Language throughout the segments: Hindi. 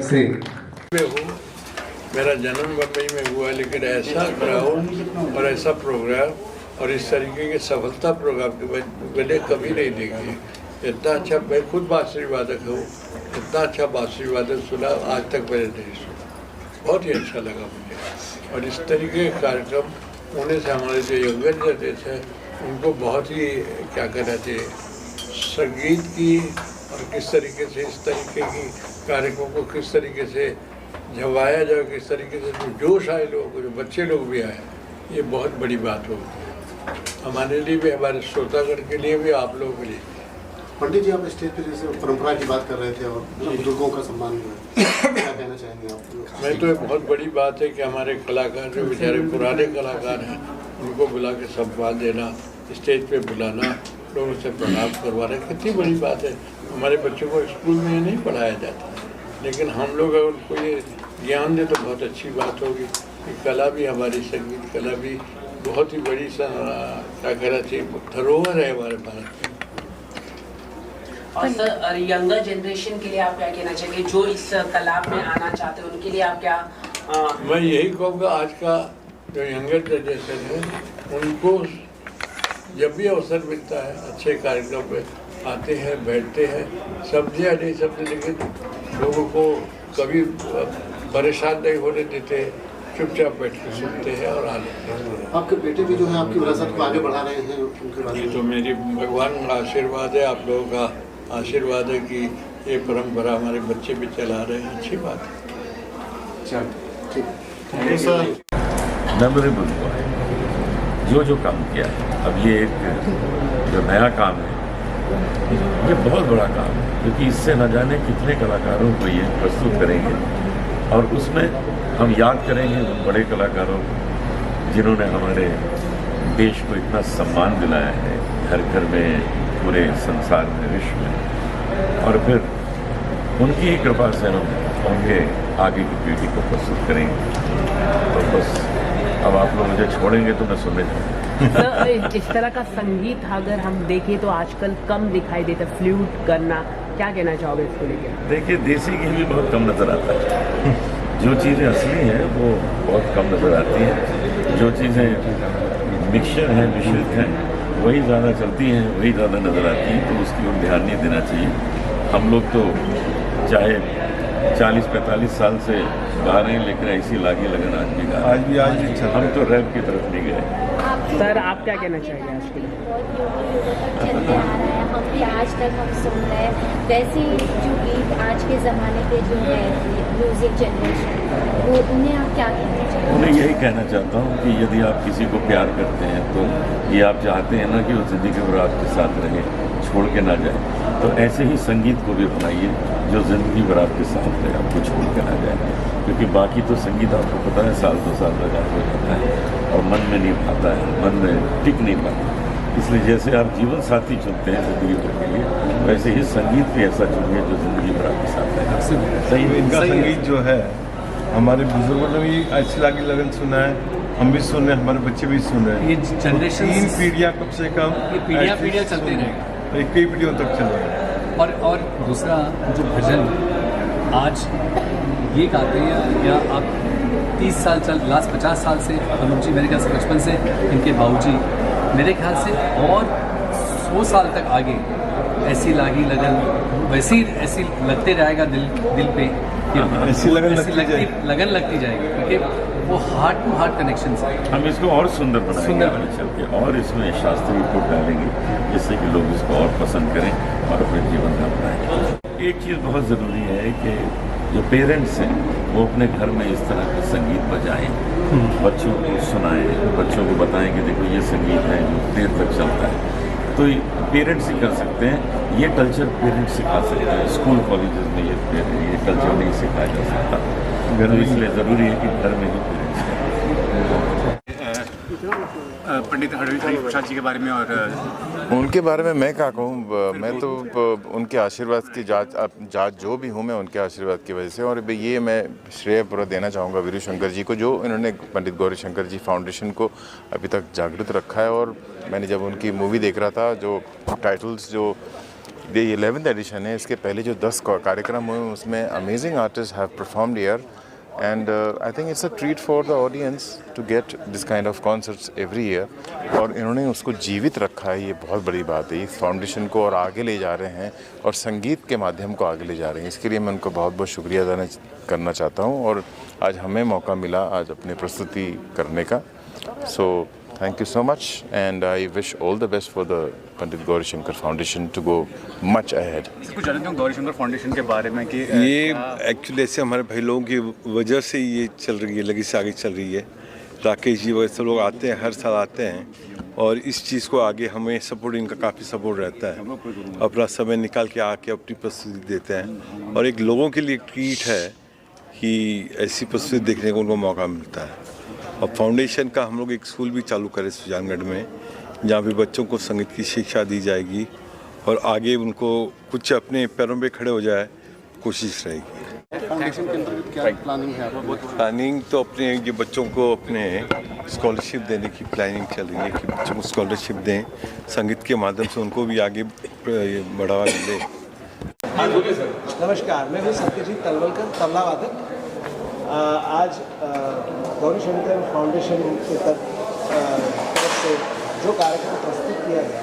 अलग से में हूँ। मेरा जन्म बम्बई में हुआ, लेकिन ऐसा क्राउड और ऐसा प्रोग्राम और इस तरीके के सफलता प्रोग्राम के मैंने कभी नहीं देखी। इतना अच्छा, मैं खुद बांसुरी वादक हूँ, इतना अच्छा बांसुरी वादक सुना आज तक मैंने नहीं सुना। बहुत ही अच्छा लगा मुझे। और इस तरीके के कार्यक्रम होने से हमारे जो यंगर जनरेशन है उनको बहुत ही क्या कहना चाहिए, संगीत की और किस तरीके से इस तरीके की कार्यक्रमों को किस तरीके से जवाया जाए, किस तरीके से जो जोश आए लोगों को, जो बच्चे लोग भी आए, ये बहुत बड़ी बात होगी हमारे लिए भी, हमारे श्रोतागण के लिए भी, आप लोगों के लिए। पंडित जी, आप स्टेज पे जैसे परंपरा की बात कर रहे थे और बुजुर्गों का सम्मान क्या कहना चाहेंगे आप? मैं तो ये बहुत बड़ी बात है कि हमारे कलाकार जो बेचारे पुराने कलाकार हैं उनको बुला के सम्मान देना, स्टेज पे बुलाना, लोगों से प्रणाम करवाना, कितनी बड़ी बात है। हमारे बच्चों को स्कूल में ये नहीं पढ़ाया जाता, लेकिन हम लोग अगर उनको ये ज्ञान दें तो बहुत अच्छी बात होगी कि कला भी, हमारी संगीत कला भी बहुत ही बड़ी क्या कहना चाहिए धरोहर है हमारे भारत की। और सर, यंगर जनरेशन के लिए आप क्या कहना चाहिए, जो इस कला में आना चाहते हैं उनके लिए आप क्या? मैं यही कहूँगा, आज का जो यंगर जनरेशन है उनको जब भी अवसर मिलता है अच्छे कार्यक्रम में आते हैं, बैठते हैं, समझे नहीं समझे, लेकिन लोगों को कभी परेशान नहीं होने देते, चुपचाप बैठ के सुनते हैं और आ लेते हैं। आपके बेटे भी जो है आपकी विरासत को आगे बढ़ा रहे हैं, उनके बारे ये में? तो मेरी भगवान का आशीर्वाद है, आप लोगों का आशीर्वाद है कि ये परंपरा हमारे बच्चे भी चला रहे हैं, अच्छी बात है। मेमोरेबल हुआ है जो काम किया है। अब ये एक जो नया काम है, ये बहुत बड़ा काम है, क्योंकि इससे न जाने कितने कलाकारों को ये प्रस्तुत करेंगे और उसमें हम याद करेंगे उन बड़े कलाकारों को जिन्होंने हमारे देश को इतना सम्मान दिलाया है, घर घर में, पूरे संसार में, विश्व में, और फिर उनकी ही कृपा से हम उनके आगे की पीढ़ी को प्रस्तुत करेंगे। तो बस अब आप लोग मुझे छोड़ेंगे तो मैं सुनने जाऊँगा। इस तरह का संगीत अगर हम देखें तो आजकल कम दिखाई देता, फ्लूट करना, क्या कहना चाहोगे इसको लेकर? देखिए, देसी गीत भी बहुत कम नज़र आता है। जो चीज़ें असली हैं वो बहुत कम नज़र आती हैं। जो चीज़ें मिक्सचर हैं, मिश्रित हैं, वही ज़्यादा चलती हैं, वही ज़्यादा नज़र आती हैं। तो उसकी ओर ध्यान नहीं देना चाहिए। हम लोग तो चाहे 40-45 साल से गा रहे हैं, लेकिन ऐसी लागी लगन आज भी गा रहे हैं। आज भी हम तो रैप की तरफ नहीं गए। सर, आप क्या कहना चाहेंगे आज के लिए? चलते आ रहा है, हम भी आज तक हम सुन रहे हैं। वैसे जो गीत आज के ज़माने पे जो है म्यूज़िक जनरेशन, वो उन्हें आप क्या कहना चाहेंगे? उन्हें यही कहना चाहता हूँ कि यदि आप किसी को प्यार करते हैं तो ये आप चाहते हैं ना कि वो ज़िंदगी भर आपके साथ रहे, छोड़ के ना जाए, तो ऐसे ही संगीत को भी अपनाइए जो ज़िंदगी भर आपके साथ रहे, आपको छोड़ के ना जाए। क्योंकि बाकी तो संगीत आपको पता है साल 2 साल लगा हो जाता है और मन में नहीं भाता है, मन में टिक नहीं पाता। इसलिए जैसे आप जीवन साथी चुनते हैं ज़िंदगी भर के लिए, वैसे ही संगीत भी ऐसा चुनिए जो ज़िंदगी भर आपके साथ रहे। सही, इनका संगीत जो है हमारे बुजुर्गों ने भी ऐसी लागी लगन सुना है, हम भी सुन रहे हैं, हमारे बच्चे भी सुन रहे हैं। ये जनरेशन 3 पीढ़ियाँ कम से कम, ये पीढ़ियाँ चलते रहेगा, एक कई पीढ़ियों तक चल रहा है। और दूसरा जो भजन आज ये गाते हैं, या आप 30 साल लास्ट 50 साल से, अनुप जी मेरे ख्याल से बचपन से, इनके बाबूजी मेरे ख्याल से, और 100 साल तक आगे ऐसी लागी लगन वैसे ही ऐसी लगते रहेगा दिल पे कि ऐसी लगन लगती जाएगी, क्योंकि वो हार्ट टू हार्ट कनेक्शन है। हम इसको और सुंदर बनाएंगे आगे चल के, और इसमें शास्त्रीय को डालेंगे जिससे कि लोग इसको और पसंद करें और अपने जीवन में अपनाएं। एक चीज़ बहुत ज़रूरी है कि जो पेरेंट्स हैं वो अपने घर में इस तरह का संगीत बजाएं, बच्चों को सुनाएं, बच्चों को बताएं कि देखो ये संगीत है जो देर तक चलता है। तो पेरेंट्स ही कर सकते हैं, ये कल्चर पेरेंट्स सिखा सकते हैं। स्कूल कॉलेजेस में ये कल्चर नहीं सिखाया जा सकता, तो इसलिए ज़रूरी है कि घर में ही पेरेंट्स करें। पंडित हरि प्रसाद जी के बारे में, और उनके बारे में मैं क्या कहूँ, मैं तो उनके आशीर्वाद की जात जो भी हूँ मैं उनके आशीर्वाद की वजह से। और ये मैं श्रेय पूरा देना चाहूँगा वीरू शंकर जी को, जो इन्होंने पंडित गौरी शंकर जी फाउंडेशन को अभी तक जागृत रखा है। और मैंने जब उनकी मूवी देख रहा था, जो टाइटल्स जो ये 11th एडिशन है। इसके पहले जो 10 कार्यक्रम हुए उसमें amazing artist have performed here and I think it's a treat for the audience to get this kind of concerts every year और इन्होंने उसको जीवित रखा है, ये बहुत बड़ी बात है। इस फाउंडेशन को और आगे ले जा रहे हैं और संगीत के माध्यम को आगे ले जा रहे हैं। इसके लिए मैं उनको बहुत बहुत शुक्रिया अदा करना चाहता हूँ और आज हमें मौका मिला आज अपनी प्रस्तुति करने का। So thank you so much and I wish all the best for the Pandit Gaurishankar foundation to go much ahead. कुछ जानते हो गौरीशंकर फाउंडेशन के बारे में कि ये एक्चुअली ऐसे हमारे भाई लोगों की वजह से ये चल रही है, लगी से आगे चल रही है। राकेश जी वगैरह सब लोग आते हैं, हर साल आते हैं और इस चीज़ को आगे हमें सपोर्ट, इनका काफ़ी सपोर्ट रहता है। अपना समय निकाल के आके अपनी प्रस्तुति देते हैं और एक लोगों के लिए एक ट्रीट है कि ऐसी प्रस्तुति देखने को उनको मौका मिलता है। और फाउंडेशन का हम लोग एक स्कूल भी चालू करें सुजानगढ़ में, जहाँ पे बच्चों को संगीत की शिक्षा दी जाएगी और आगे उनको कुछ अपने पैरों पे खड़े हो जाए कोशिश रहेगी। फाउंडेशन के अंतर्गत क्या प्लानिंग है आपकी? प्लानिंग तो अपने ये बच्चों को अपने स्कॉलरशिप देने की प्लानिंग चल रही है कि बच्चों को स्कॉलरशिप दें, संगीत के माध्यम से उनको भी आगे बढ़ावा मिले। नमस्कार, मैं हूँ सत्यजीत तलवलकर, तबला वादक। आज गौरीशंकर फाउंडेशन की तरफ से जो कार्यक्रम प्रस्तुत किया गया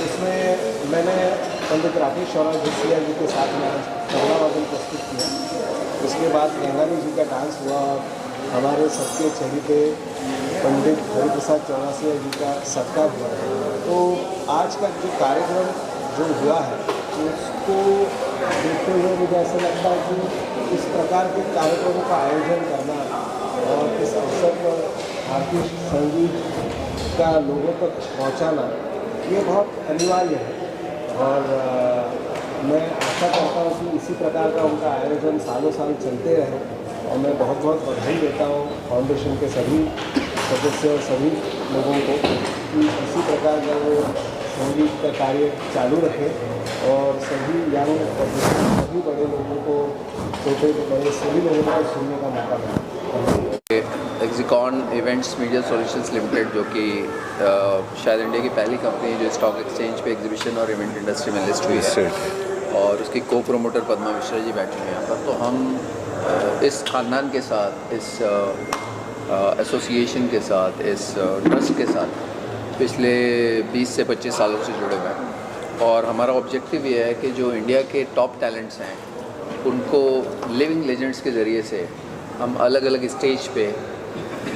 उसमें मैंने पंडित राकेश और भूसिया जी के साथ में तबला वादन प्रस्तुत किया। उसके बाद गंगानी जी का डांस हुआ और हमारे सबके चहेते पंडित हरिप्रसाद चौरासिया जी का सत्कार हुआ। तो आज का जो कार्यक्रम जो हुआ है उसको देखते हुए मुझे ऐसा लगता है कि इस प्रकार के कार्यक्रमों का आयोजन करना और इस अवसर पर भारतीय संगीत का लोगों तक पहुंचाना ये बहुत अनिवार्य है और मैं आशा करता हूँ कि इसी प्रकार का उनका आयोजन सालों साल चलते रहे और मैं बहुत बहुत बधाई देता हूँ फाउंडेशन के सभी सदस्य और सभी लोगों को कि इसी प्रकार का वो संगीत का कार्य चालू रखें और सभी यंग सभी बड़े लोगों को, छोटे को बड़े सभी लोगों को सुनने का मौका मिले। एक्सिकॉन इवेंट्स मीडिया सॉल्यूशंस लिमिटेड जो कि शायद इंडिया की पहली कंपनी है जो स्टॉक एक्सचेंज पे एग्जीबिशन और इवेंट इंडस्ट्री में लिस्ट हुई है और उसकी को प्रोमोटर पद्मा मिश्रा जी बैठे हुए हैं यहाँ पर। तो हम इस खानदान के साथ, इस एसोसिएशन के साथ, इस ट्रस्ट के साथ पिछले 20 से 25 सालों से जुड़े हुए हैं और हमारा ऑब्जेक्टिव ये है कि जो इंडिया के टॉप टैलेंट्स हैं उनको लिविंग लेजेंड्स के ज़रिए से हम अलग अलग स्टेज पे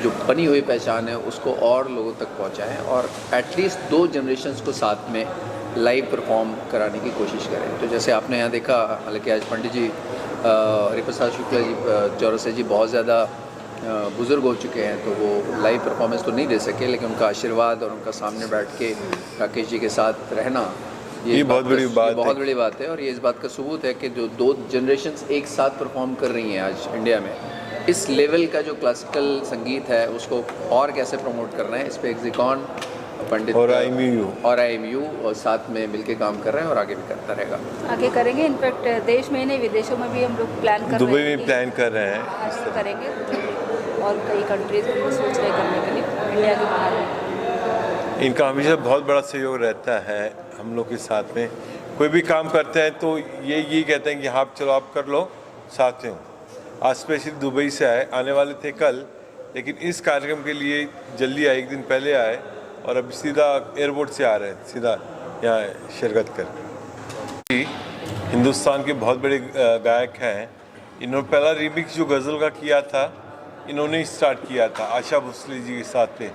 जो बनी हुई पहचान है उसको और लोगों तक पहुंचाएं और एटलीस्ट 2 जनरेशन्स को साथ में लाइव परफॉर्म कराने की कोशिश करें। तो जैसे आपने यहाँ देखा, हालांकि आज पंडित जी हरिप्रसाद शुक्ला जी चौरसिया जी बहुत ज़्यादा बुज़ुर्ग हो चुके हैं तो वो लाइव परफॉर्मेंस तो नहीं दे सके, लेकिन उनका आशीर्वाद और उनका सामने बैठ के राकेश जी के साथ रहना ये बहुत बड़ी बात है और ये इस बात का सबूत है कि जो 2 जनरेशन्स एक साथ परफॉर्म कर रही हैं आज इंडिया में, इस लेवल का जो क्लासिकल संगीत है उसको और कैसे प्रमोट करना है, इस पर एक्सिकॉन पंडित और IMU और साथ में मिलके काम कर रहे हैं और आगे भी करता रहेगा। आगे करेंगे, इनफैक्ट देश में नहीं विदेशों में भी हम लोग प्लान कर रहे हैं, दुबई में प्लान कर रहे हैं, करेंगे और कई कंट्रीज में सोच रहे करने के लिए, इंडिया के बाहर में। इनका हमेशा बहुत बड़ा सहयोग रहता है हम लोग के साथ में। कोई भी काम करते हैं तो यही कहते हैं कि हाँ चलो आप कर लो, साथ में हो। आज स्पेशली दुबई से आने वाले थे कल, लेकिन इस कार्यक्रम के लिए जल्दी आए, एक दिन पहले आए और अब सीधा एयरपोर्ट से आ रहे हैं सीधा यहाँ शिरकत कर। हिंदुस्तान के बहुत बड़े गायक हैं, इन्होंने पहला रीमिक्स जो गज़ल का किया था इन्होंने ही स्टार्ट किया था आशा भोसले जी के साथ में,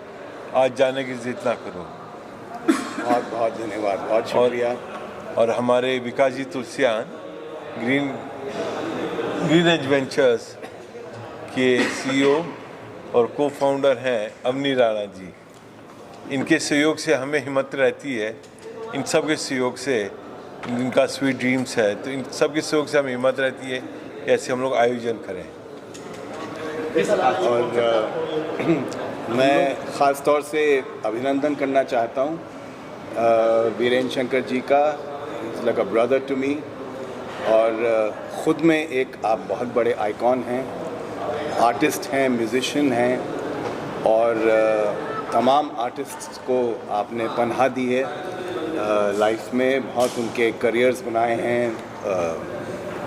आज जाने की जिद ना करो। बहुत बहुत धन्यवाद, बहुत शुक्रिया। और हमारे विकास जी तुलसियान ग्रीन एज वेंचर्स के CEO और को फाउंडर हैं अवनी राणा जी। इनके सहयोग से हमें हिम्मत रहती है, इन सब के सहयोग से, इनका स्वीट ड्रीम्स है तो इन सब के सहयोग से हमें हिम्मत रहती है कि ऐसे हम लोग आयोजन करें। और मैं ख़ास तौर से अभिनंदन करना चाहता हूँ वीरेंद्र शंकर जी का, like a brother to me, और ख़ुद में एक आप बहुत बड़े आइकॉन हैं, आर्टिस्ट हैं, म्यूज़िशियन हैं और तमाम आर्टिस्ट्स को आपने पनाह दी है लाइफ में बहुत उनके करियर्स बनाए हैं।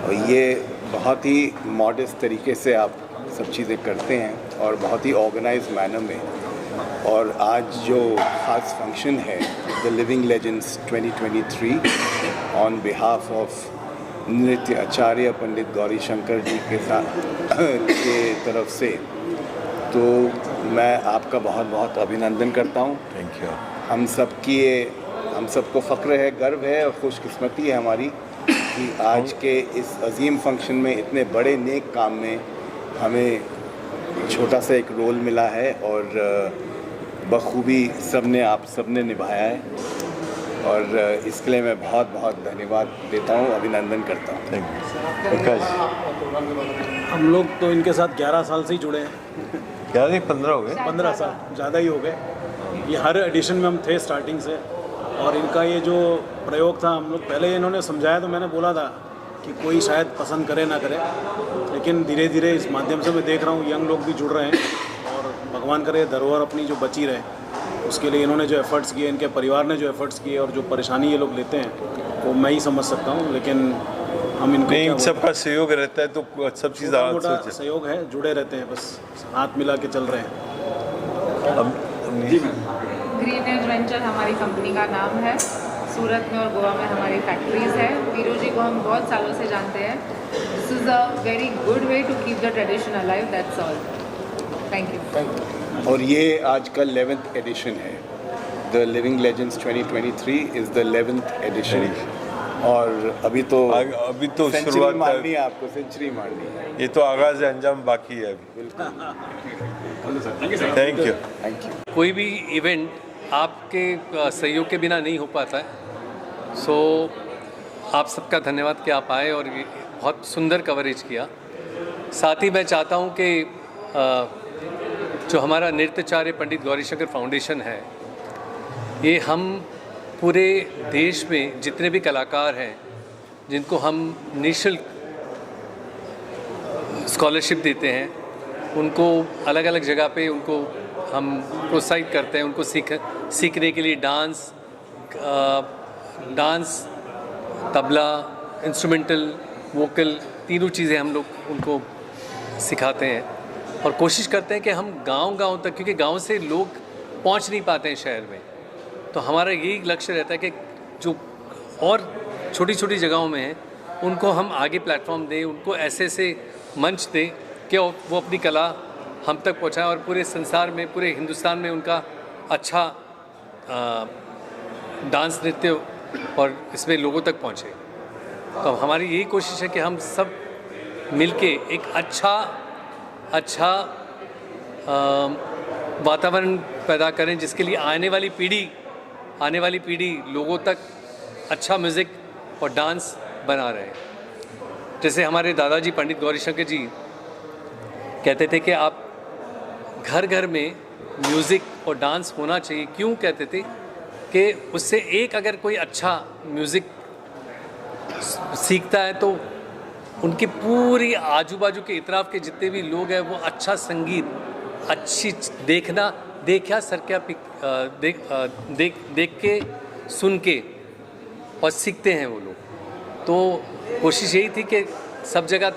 और ये बहुत ही मॉडेस्ट तरीके से आप सब चीज़ें करते हैं और बहुत ही ऑर्गेनाइज मैनर में। और आज जो ख़ास फंक्शन है the living legends 2023 on behalf of नृत्य आचार्य पंडित गौरी शंकर जी के साथ के तरफ से, तो मैं आपका बहुत बहुत अभिनंदन करता हूँ। Thank you. हम सबको फ़ख्र है, गर्व है और खुशकिस्मती है हमारी कि आज के इस अजीम फंक्शन में इतने बड़े नेक काम में हमें छोटा सा एक रोल मिला है और बखूबी आप सबने निभाया है। और इसके लिए मैं बहुत बहुत धन्यवाद देता हूँ, अभिनंदन करता हूँ। Thank you. हम लोग तो इनके साथ 11 साल से ही जुड़े हैं। 15 हो गए। 15 साल ज़्यादा ही हो गए। ये हर एडिशन में हम थे स्टार्टिंग से। और इनका ये जो प्रयोग था, हम लोग पहले इन्होंने समझाया तो मैंने बोला था कि कोई शायद पसंद करे ना करे, लेकिन धीरे धीरे इस माध्यम से मैं देख रहा हूँ यंग लोग भी जुड़ रहे हैं और भगवान करे धरोहर अपनी जो बची रहे उसके लिए इन्होंने जो एफ़र्ट्स किए, इनके परिवार ने जो एफ़र्ट्स किए और जो परेशानी ये लोग लेते हैं वो मैं ही समझ सकता हूँ। लेकिन हम इनको नहीं, सबका सहयोग रहता है तो सब चीज़ मोटा सहयोग है, जुड़े रहते हैं, बस हाथ मिला के चल रहे हैं। ग्रीन एज वेंचर हमारी कंपनी का नाम है। सूरत में और गोवा में हमारी फैक्ट्रीज़ है। वीरू जी को हम बहुत सालों से जानते हैं। This is a very good way to keep the tradition alive, that's all. Thank you. और ये आज का 11th एडिशन है। The living legends 2023 is the 11th edition. और अभी तो शुरुआत मारनी है, आपको सेंचुरी मारनी है। ये तो आगाज़ है, अंजाम बाकी है अभी। Thank you. Thank you. कोई भी इवेंट आपके सहयोग के बिना नहीं हो पाता है। सो आप सबका धन्यवाद कि आप आए और ये बहुत सुंदर कवरेज किया। साथ ही मैं चाहता हूँ कि जो हमारा नृत्याचार्य पंडित गौरीशंकर फाउंडेशन है, ये हम पूरे देश में जितने भी कलाकार हैं जिनको हम निःशुल्क स्कॉलरशिप देते हैं, उनको अलग अलग जगह पे उनको हम प्रोत्साहित करते हैं, उनको सीखने के लिए डांस, तबला, इंस्ट्रूमेंटल, वोकल, तीनों चीज़ें हम लोग उनको सिखाते हैं और कोशिश करते हैं कि हम गांव-गांव तक, क्योंकि गांव से लोग पहुंच नहीं पाते हैं शहर में, तो हमारा यही लक्ष्य रहता है कि जो और छोटी-छोटी जगहों में हैं उनको हम आगे प्लेटफॉर्म दें, उनको ऐसे मंच दें कि वो अपनी कला हम तक पहुँचाएं और पूरे संसार में, पूरे हिंदुस्तान में उनका अच्छा डांस, नृत्य और इसमें लोगों तक पहुँचे। तो हमारी यही कोशिश है कि हम सब मिलके एक अच्छा वातावरण पैदा करें जिसके लिए आने वाली पीढ़ी लोगों तक अच्छा म्यूज़िक और डांस बना रहे। जैसे हमारे दादाजी पंडित गौरीशंकर जी कहते थे कि आप घर घर में म्यूज़िक और डांस होना चाहिए। क्यों कहते थे कि उससे एक अगर कोई अच्छा म्यूज़िक सीखता है तो उनकी पूरी आजू बाजू के इतराफ़ के जितने भी लोग हैं वो अच्छा संगीत, अच्छी देखा सरक्या देख के सुन के और सीखते हैं वो लोग। तो कोशिश यही थी कि सब जगह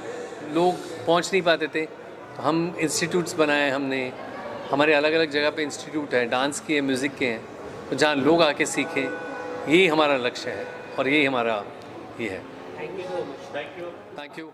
लोग पहुंच नहीं पाते थे, तो हम इंस्टीट्यूट्स बनाए हमने। हमारे अलग अलग जगह पे इंस्टीट्यूट हैं, डांस के, म्यूज़िक के हैं, तो जहाँ लोग आके सीखें, यही हमारा लक्ष्य है और यही हमारा ये है। Thank you.